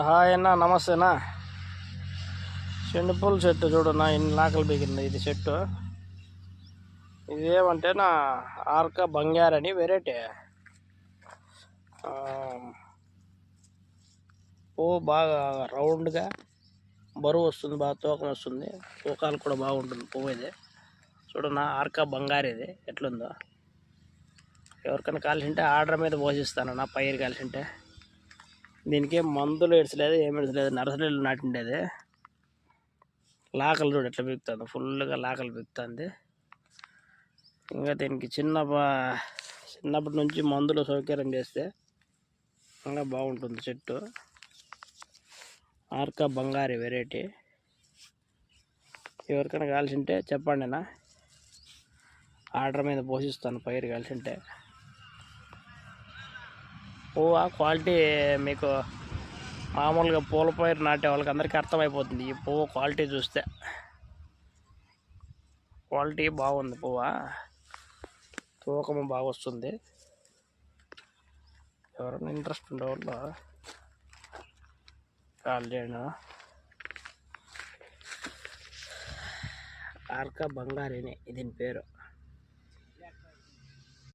Hi అన్న, నమస్తేనా. చెండుపూల చెట్టు చూడన్నా, ఇన్ని లాకలు బిగింది ఇది చెట్టు. ఇదేమంటే నా ఆర్కా బంగారు అని వెరైటీ. పువ్వు బాగా రౌండ్గా బరువు వస్తుంది, బాగా తూకం వస్తుంది, తూకాలు కూడా బాగుంటుంది పువ్వు. ఇది చూడన్నా, ఆర్కా బంగారు ఇది ఎట్లుందో. ఎవరికైనా కాల్సింటే ఆర్డర్ మీద పోషిస్తాను నా పైరు కాల్సింటే. దీనికి మందులు ఏడ్చలేదు, ఏమి ఏడ్చలేదు, నర్సరీలు నాటిండేది. లాకలు చూడు ఎట్లా బిగుతుంది, ఫుల్గా లాకలు బిగుతుంది. ఇంకా దీనికి చిన్నప్పటి నుంచి మందులు సౌకర్యం చేస్తే ఇంకా బాగుంటుంది చెట్టు. ఆర్కా బంగారి వెరైటీ. ఎవరికైనా కాల్సింటే చెప్పండి నా, ఆర్డర్ మీద పోషిస్తాను పైరు కాల్సింటే. పువ్వు క్వాలిటీ మీకు మామూలుగా పూల పైరు నాటే వాళ్ళకి అందరికీ అర్థమైపోతుంది. ఈ పువ్వు క్వాలిటీ చూస్తే క్వాలిటీ బాగుంది. పువ్వు తూకము బాగా వస్తుంది. ఎవరైనా ఇంట్రెస్ట్ ఉండేవాళ్ళు కాల్ చేయండి. ఆర్కా బంగారిని దీని పేరు.